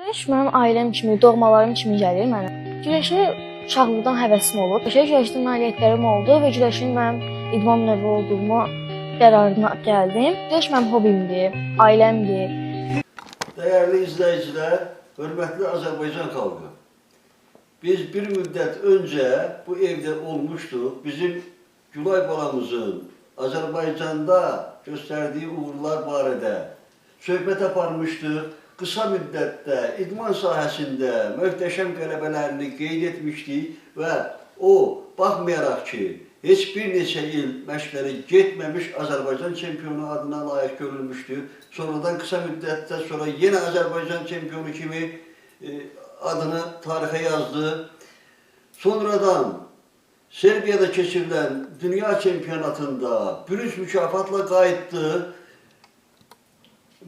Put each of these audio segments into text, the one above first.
Güləş mənim ailəm kimi, doğmalarım kimi gəlir mənə. Güləşə uşaqlıqdan həvəsim olub. Güləşdə nailiyyətlərim oldu və güləşin mənim idman növü olduğumu qərarına gəldim. Güləş mənim hobimdir, ailəmdir. Dəyərli izləyicilər, hörmətli Azərbaycan xalqı. Biz bir müddət öncə bu evdə olmuşduq. Bizim Gülay balamızın Azərbaycanda göstərdiyi uğurlar barədə söhbət aparmışdıq. Qısa müddətdə idman sahəsində möhtəşəm qələbələrini qeyd etmişdik və o, baxmayaraq ki, heç bir neçə il məşqlərə getməmiş Azərbaycan çempionu adına layiq görülmüşdü. Sonradan qısa müddətdə sonra yenə Azərbaycan çempionu kimi adını tarixə yazdı. Sonradan Serbiyada keçirilən dünya çempionatında bürünc mükafatla qayıtdı.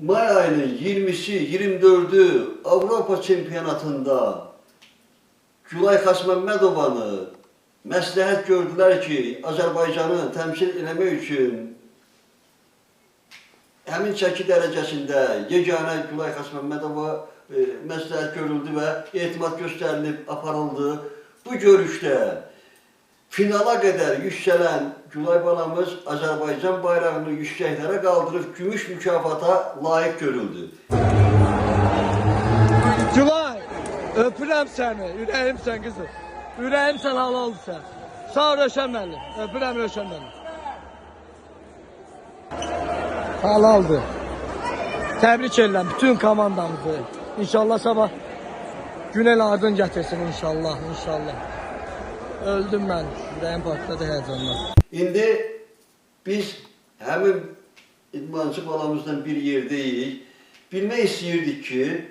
May ayının 20'si, 24'ü Avropa çempionatında Gülay Xasməmmədovanı məsləhət gördülər ki, Azərbaycanı təmsil eləmək üçün həmin çəki dərəcəsində yeganə Gülay Xasməmmədova məsləhət görüldü və etimad göstərilib aparıldı. Bu görüşdə finala qədər yüksələn Gülay balamız Azərbaycan bayrağını yüksəklərə qaldırıb gümüş mükafata layiq görüldü. Gülay, öpürəm səni, ürəyimsən qızım. Ürəyimsən, halal sən. Sağ ol Röşən müəllim, öpürəm Röşən müəllim. Halaldır. Təbrik edirəm bütün komandamızı. İnşallah sabah Günel ardın gətirsin inşallah, inşallah. Öldüm mən, ürəyim partladı həyəcandan. İndi biz həmin idmançı balamızdan bir yerdəyik. Bilmək istəyirdik ki,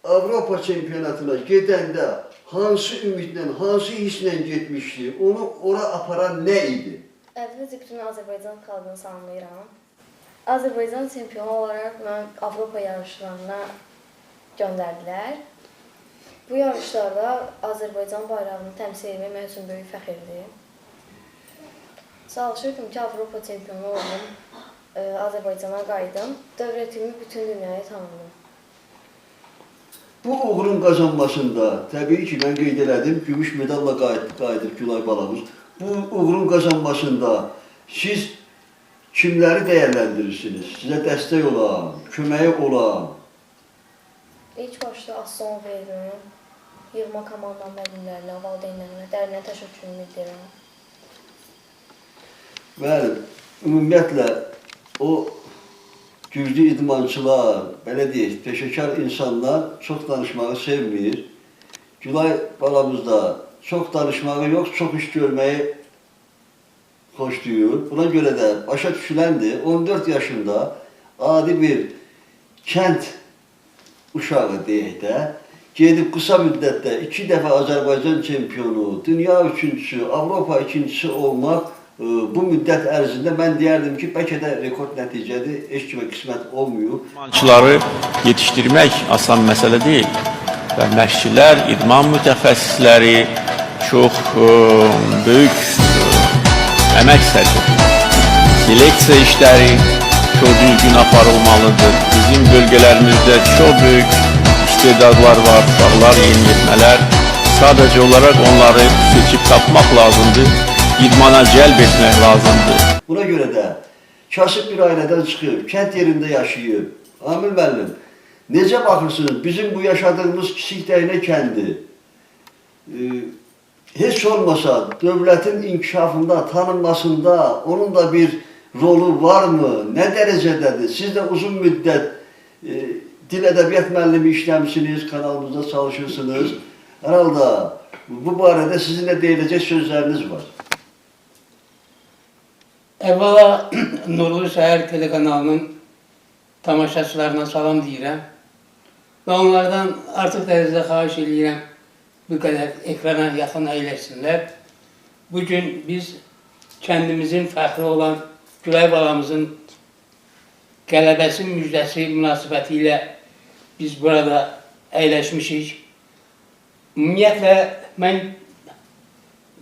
Avropa çempionatına gedəndə hansı ümidlə, hansı hisslə getmişdi, onu ora aparan nə idi? Əvvəlcə bütün Azərbaycan xalqını salamlayıram. Azərbaycan çempionu olaraq mən Avropa yarışlarına göndərdilər. Bu yarışlarda Azərbaycan bayrağını təmsil etmək mənim üçün böyük fəxirdir. Çalışırdım ki, Avropa çempionu olum, Azərbaycana qayıdım, dövlətimi bütün dünyaya tanıdım. Bu uğurun qazanmasında, təbii ki, mən qeyd elədim, gümüş medalla qayıdıb Gülay balamız. Bu uğurun qazanmasında siz kimləri dəyərləndirirsiniz? Sizə dəstək olan, köməyi olan? İlk başda Aslan verirəm, yığma komandanın müəllimlərinə, valideynlərinə dərinə təşəkkürümü edirəm. Bəli, ümumiyyətlə o güclü idmançılar, belə deyək, peşəkar insanlar çox danışmağı sevmir. Gülay balamız da çox danışmağı yox, çox iş görməyi xoşlayır. Buna görə də başa düşüləndir, 14 yaşında adi bir kənd uşağı deyək də, gedib qısa müddətdə 2 dəfə Azərbaycan çempionu, dünya üçüncüsü, Avropa ikincisi olmaq bu müddət ərzində mən deyərdim ki, bəlkə də rekord nəticədir, heç kimə qismət olmuyor. İdmançıları yetişdirmək asan məsələ deyil və məşqçilər, idman mütəxəssisləri çox böyük əmək sərf edir. Seleksiya işləri çox düzgün aparılmalıdır. Bizim bölgələrimizdə çox böyük istedadlar var, uşaqlar, yeniyetmələr. Sadəcə olaraq onları seçib tapmaq lazımdır. İdmana cəlb etmək lazımdır. Buna görə də kasıb bir ailədən çıxıb, kənd yerində yaşayıb. Amil müəllim, necə baxırsınız bizim bu yaşadığımız kiçik dəynə kəndi? Heç olmasa dövlətin inkişafında, tanınmasında onun da bir rolu varmı? Nə dərəcədədir? Siz də uzun müddət dil ədəbiyyat müəllimi işləmişsiniz, kanalımızda çalışırsınız. Hər halda bu barədə sizin də deyiləcək sözləriniz var. Əvvəla Nurlu Səhər telekanalının tamaşaçılarına salam deyirəm və onlardan artıq dərəcədə xahiş edirəm bu qədər ekrana yaxın əyləşsinlər. Bugün biz kəndimizin fəxri olan Gülay balamızın qələbəsi müjdəsi münasibəti ilə biz burada əyləşmişik. Ümumiyyətlə,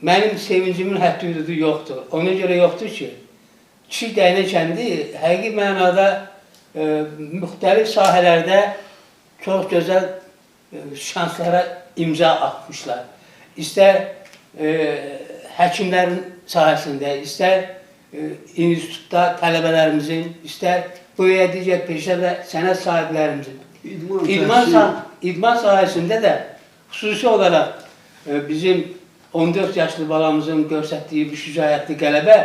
mənim sevincimin həddi-hüdudu yoxdur. Ona görə yoxdur ki, Kiçik Dəynə kəndi həqiqi mənada müxtəlif sahələrdə çok güzel şanslara imza atmışlar. İster həkimlərin sahəsində, istər institutda tələbələrimizin, istər bu və digər peşə və sənət sahiblərimizin idman sahəsində də xüsusi olaraq bizim 14 yaşlı balamızın göstərdiyi bu şücaətli qələbə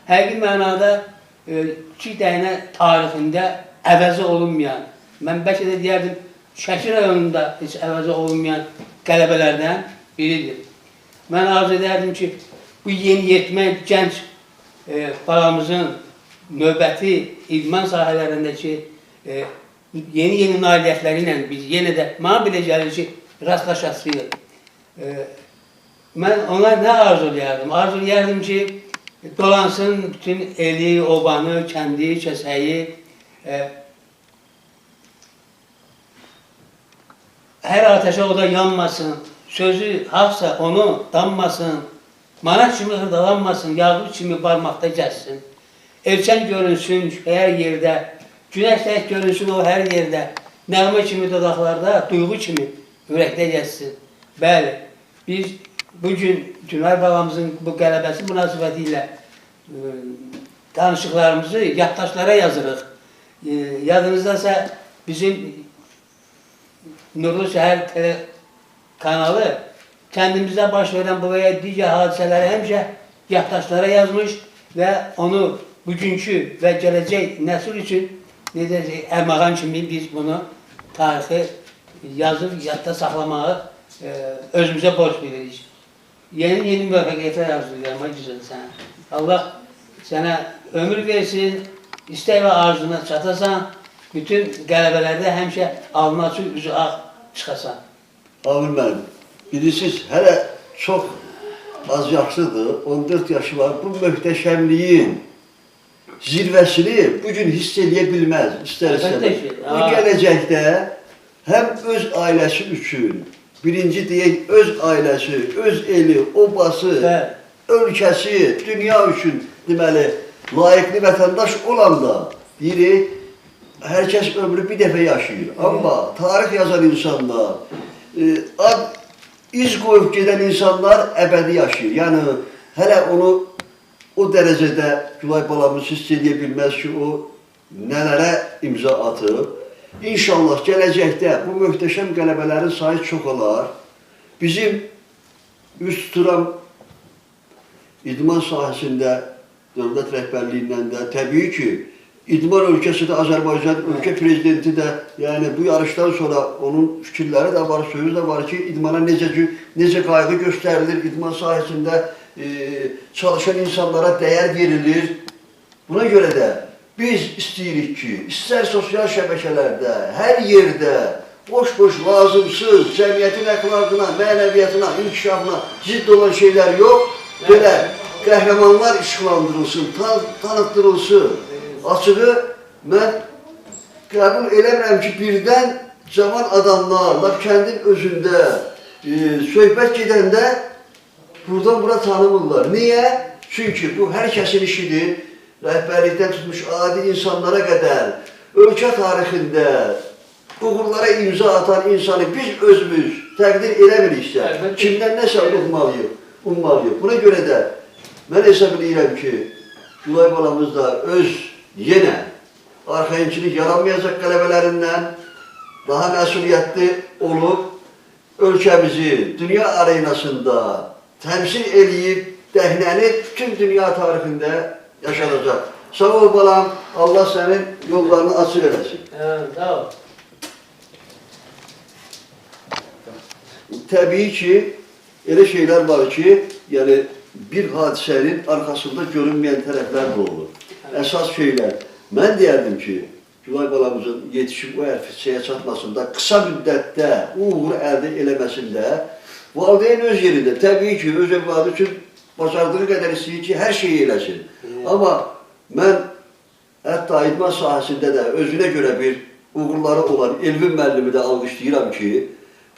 həqiqi mənada ki dəyənə tarixində əvəzi olunmayan, mən bəlkə də deyərdim, Şəki rayonunda heç əvəzi olunmayan qələbələrdən biridir. Mən arzu edərdim ki, bu yeniyetmə gənc balamızın növbəti idman sahələrindəki yeni nailiyyətləri ilə biz yenə də mənə belə gəlir ki, rastlaşasıyıq. Mən ona nə arzu edərdim? Arzu edərdim ki, dolansın bütün eli, obanı, kəndi, kəsəyi, hər ateşə o da yanmasın, sözü haqsa onu danmasın, manat kimi hırdalanmasın, yağlı kimi barmaqda gəzsin. Erkən görünsün hər yerdə, günəş tək görünsün o hər yerdə, nəğmə kimi dodaqlarda, duyğu kimi ürəkdə gəzsin. Bəli, biz bugün Günay balamızın bu qələbəsi münasibəti ilə danışıqlarımızı yaddaşlara yazırıq. Yadınızdasa bizim Nurlu Şəhər kanalı kəndimizdə baş verən bu və ya digər hadisələri həmişə yaddaşlara yazmış və onu bugünkü və gələcək nəsil üçün ərmağan kimi biz bunu tarixi yazıb, yadda saxlamağı özümüzə borc bilirik. Yeni müvəffəqiyyətlər arzulayıram, güzel sənə. Allah sənə ömür versin, istək və arzuna çatasan, bütün qələbələrdə həmişə alnı açıq, üzü ağ çıxasan. Amin mənim. Bilirsiniz, hələ çox az yaşlıdır, 14 yaşı var. Bu möhtəşəmliyin zirvəsini bugün hiss edə bilməz, istər-istəmez. Bu gələcəkdə həm öz ailəsi üçün, birinci deyək, öz ailəsi, öz eli, obası, ölkəsi, dünya üçün deməli, layiqli vətəndaş olanda deyirik, hər kəs ömrü bir dəfə yaşayır. Amma tarix yazan insanlar, iz qoyub gedən insanlar əbədi yaşayır. Yəni, hələ onu o dərəcədə Gülay balamız hiss edə bilməz ki, o nələrə imza atıb. İnşallah gələcəkdə bu möhtəşəm qələbələrin sayı çox olar. Bizim üst tuturam idman sahəsində, dövlət rəhbərliyindən də təbii ki, İdman ölkəsi də, Azərbaycan ölkə prezidenti də, yəni bu yarışdan sonra onun fikirləri də var, sözü də var ki, idmana necə qayğı göstərilir, idman sahəsində çalışan insanlara dəyər verilir. Buna görə də biz istəyirik ki, istər sosial şəbəkələrdə, hər yerdə boş-boş, lazımsız, cəmiyyətin əxlaqına, mənəviyyatına, inkişafına zidd olan şeylər yox, belə qəhrəmanlar işıqlandırılsın, tanıtdırılsın. Açığı, mən qəbul eləmirəm ki, birdən cavan adamlar, laf kəndin özündə söhbət gedəndə buradan bura tanımırlar. Niyə? Çünki bu hər kəsin işidir. Rəhbərlikdən tutmuş adi insanlara qədər ölkə tarixində uğurlara imza atan insanı biz özümüz təqdir eləmiriksə, kimdən nəsə ummalıyıq. Buna görə də mən hesab edirəm ki, Gülay balamız da öz yenə arxayınçilik yaranmayacaq qələbələrindən daha məsuliyyətli olub, ölkəmizi dünya arenasında təmsil eləyib, dəhnəni bütün dünya tarixində yaşanacaq. Sağ ol balam, Allah sənin yollarını açıq eləsin. Sağ ol. Təbii ki, elə şeylər var ki, yəni bir hadisənin arxasında görünməyən tərəflər də olur. Əsas şeylər. Mən deyərdim ki, Gülay balamızın yetişib o ərfisəyə çatmasında, qısa müddətdə uğur əldə eləməsində valideyn öz yerində, təbii ki, öz övladı üçün bacardığı qədər istəyir ki, hər şeyi eləsin. Amma mən hətta idman sahəsində də özünə görə bir uğurları olan Elvin müəllimi də alqışlayıram ki,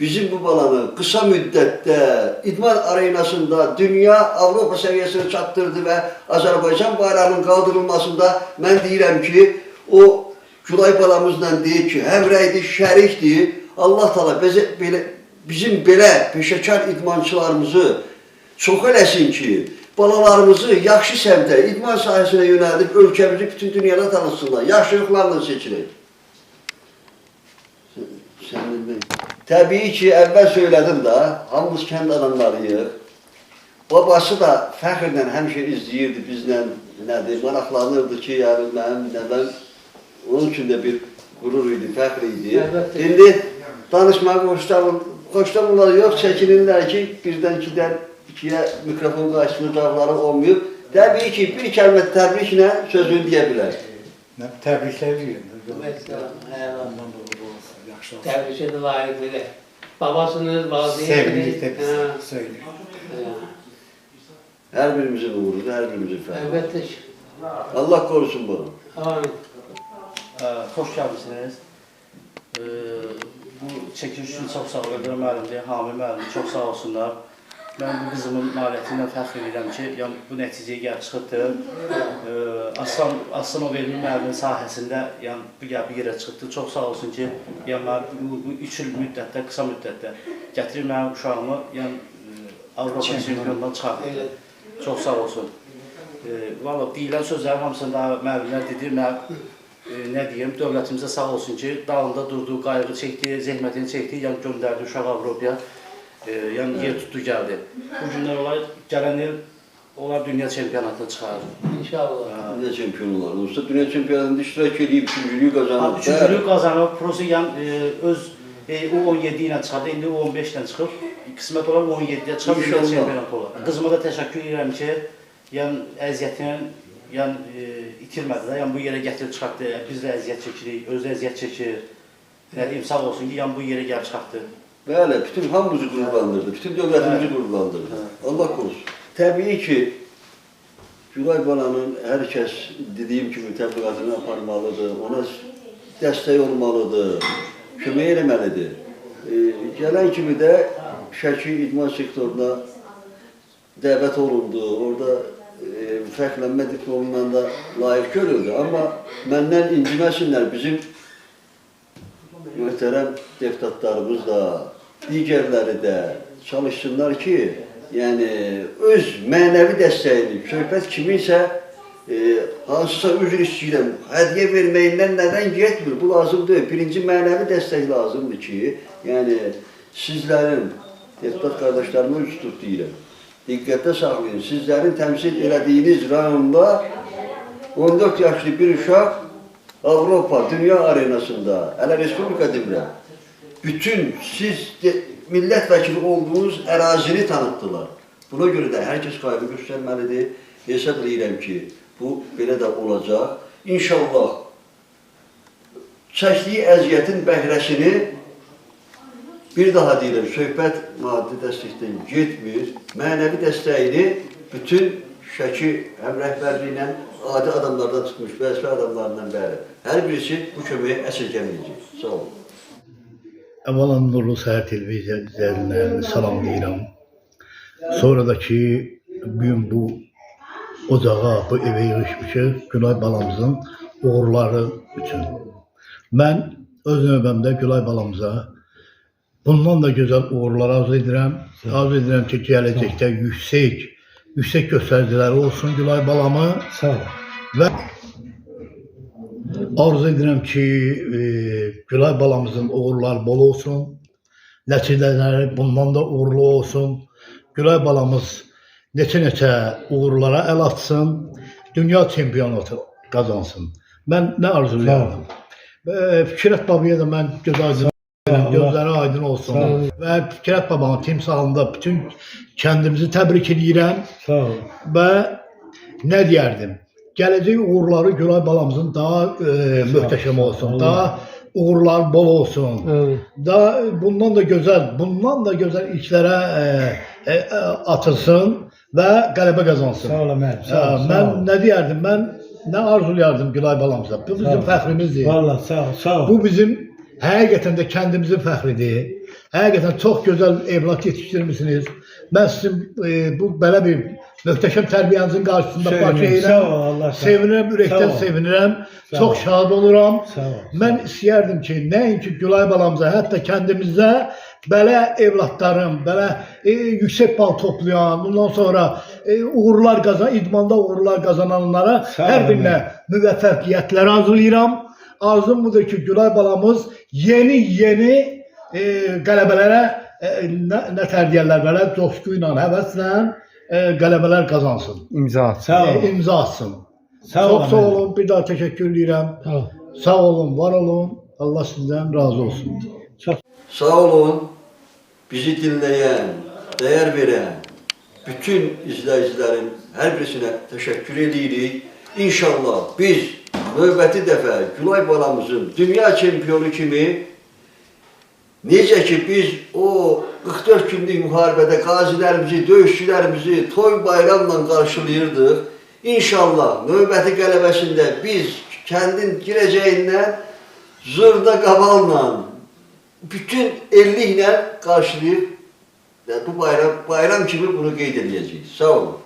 bizim bu balanı qısa müddətdə idman arenasında dünya, Avropa səviyyəsini çatdırdı və Azərbaycan bayrağının qaldırılmasında mən deyirəm ki, o Gülay balamızla deyir ki, həmrəydir, şərikdir, Allah Teala bizim belə peşəkar idmançılarımızı çox eləsin ki, balalarımızı yaxşı səmtə, idman sahəsinə yönəldib ölkəmizi bütün dünyada tanısınlar. Yaxşılıqlarla seçilir. Təbii ki, əvvəl söylədim də, hamımız kənd adamlarıyıq. Babası da fəxrlə həmişə izləyirdi bizlə, nədir, maraqlanırdı ki, yəni mənim nəvəm onun üçün də bir qürur idi, fəxr idi. İndi danışmağı xoşlamırlar, yox, çəkinirlər ki, birdən ikiyə mikrofon qarşısında dağları olmayıb. Təbii ki, bir kəlmə təbriklə sözünü deyə bilər. Təbriklər deyirəm. Tebrik edin layıklığı. Babasınız, vaziyetiniz. Sevgilikdə biz söyləyirik. Hər birimizin uğrudur, hər birimizin fəxri. Elbette. Allah korusun bunu. Amin. Xoş gəlmisiniz. Bu çəkiliş üçün çox sağ olun müəllimdir, Hami müəllim, çox sağ olsunlar. Mən bu qızımın nailiyyəti ilə fəxr edirəm ki, yəni bu nəticəyə gəlib çıxıbdır. Aslanov Elmi müəllimin sahəsində yəni bu yerə çıxıbdır. Çox sağ olsun ki, yəni mən bu 3 il müddətdə, qısa müddətdə gətirib mənim uşağımı yəni Avropa çempionundan çıxartdı. Çox sağ olsun. Valla deyilən sözlərin hamısını da müəllimlər dedi. Nə deyim, dövlətimizə sağ olsun ki, dalında durdu, qayğı çəkdi, zəhmətini çəkdi, yəni göndərdi uşaq Avropaya, yəni yer tutdu, gəldi. Bu günlər olar, gələn il onlar dünya çempionatına çıxarır. İnşallah. Dünya çempionlar olursa, dünya çempionatında iştirak edib, üçüncülüyü qazanıb. Üçüncülüyü qazanıb, prosu yəni öz U17 ilə çıxardı, indi U15 ilə çıxıb, qismət olar U17-yə çıxıb, dünya çempionatı olar. Qızıma da təşəkkür edirəm ki, yəni əziyyətini itirmədi də, yəni bu yerə gətirib çıxartdı, biz də əziyyət çəkirik, özü də əziyyət çəkir. Nə deyim, sağ olsun ki, yəni bu yerə gəlib çıxartdı. Bəli, bütün hamımızı qürurlandırdı, bütün dövlətimizi qürurlandırdı. Allah korusun. Təbii ki, Gülay balanın hər kəs dediyim kimi təbliğatını aparmalıdır, ona dəstək olmalıdır, kömək eləməlidir. Gələn kimi də Şəki idman sektoruna dəvət olundu, orada fərqlənmə diplomundan da layiq görüldü. Amma məndən inciməsinlər, bizim möhtərəm deputatlarımız da, digərləri də çalışsınlar ki, yəni öz mənəvi dəstəyini, söhbət kiminsə hansısa üzr istəyirəm, hədiyyə verməyindən nədən getmir, bu lazım deyil. Birinci mənəvi dəstək lazımdır ki, yəni sizlərin, deputat qardaşlarımı üst tut deyirəm. Diqqətdə saxlayın, sizlərin təmsil elədiyiniz rayonda 14 yaşlı bir uşaq Avropa, dünya arenasında, hələ Respublika demirəm, bütün siz millət vəkili olduğunuz ərazini tanıtdılar. Buna görə də hər kəs qayğı göstərməlidir. Hesab edirəm ki, bu belə də olacaq. İnşallah çəkdiyi əziyyətin bəhrəsini bir daha deyirəm, söhbət maddi dəstəkdən getmir, mənəvi dəstəyini bütün Şəki həm rəhbərliyi adi adamlardan tutmuş, vəzifə adamlarından bəri. Hər birisi bu köməyə əsirgəməyəcək. Sağ olun. Əvvəlan Nurlu Səhər televiziya izləyicilərini salamlayıram. Sonra da ki, bugün bu ocağa, bu evə yığışmışıq, Gülay balamızın uğurları üçün. Mən öz növbəmdə Gülay balamıza bundan da gözəl uğurlar arzu edirəm. Arzu edirəm ki, gələcəkdə yüksək göstəriciləri olsun Gülay balamı. Sağ ol. Və arzu edirəm ki, Gülay balamızın uğurları bol olsun. Nəticələri bundan da uğurlu olsun. Gülay balamız neçə uğurlara əl atsın. Dünya çempionatı qazansın. Mən nə arzulayıram? Fikrət babaya da mən gözləri aydın olsun. Və Fikrət babanın timsalında bütün kəndimizi təbrik edirəm. Sağ ol. Və nə deyərdim? Gələcək uğurları Gülay balamızın daha möhtəşəm olsun, daha uğurlar bol olsun. Daha bundan da gözəl ilklərə atılsın və qələbə qazansın. Sağ ol Əmər. Mən nə deyərdim? Mən nə arzulayardım Gülay balamıza? Bu bizim fəxrimizdir. Vallahi sağ ol. Bu bizim Həqiqətən də kəndimizin fəxridir. Həqiqətən çox gözəl evlad yetişdirmişsiniz. Mən sizin bu belə bir möhtəşəm tərbiyənizin qarşısında baş Sağ ol, edirəm. Allah sağ ol. Sevinirəm, Sağ ürəkdən ol. sevinirəm. Sağ Çox ol. şad oluram. Sağ ol. Mən istəyərdim ki, nəinki Gülay balamıza, hətta kəndimizdə belə evladların, belə yüksək bal toplayan, bundan sonra uğurlar qazanan, idmanda uğurlar qazananlara Sağ hər olun. birinə müvəffəqiyyətlər arzulayıram. Arzum budur ki, Gülay balamız yeni qələbələrə nə tərdiyərlər belə coşku ilə, həvəslə qələbələr qazansın. Sağ ol. İmza atsın. Sağ Çox sağ olun. olun. Bir daha təşəkkür edirəm. Sağ ol. Sağ olun, var olun. Allah sizdən razı olsun. Sağ olun, bizi dinleyen, değer veren bütün izleyicilerin her birisine teşekkür edirik. İnşallah biz növbəti dəfə Gülay balamızın dünya çempionu kimi necə ki biz o 44 günlük müharibədə qazilərimizi, döyüşçülərimizi toy bayramla qarşılayırdıq. İnşallah növbəti qələbəsində biz kəndin girəcəyindən zurna qaballa bütün elliklə qarşılayıb bu bayram kimi bunu qeyd edəcəyik. Sağ olun.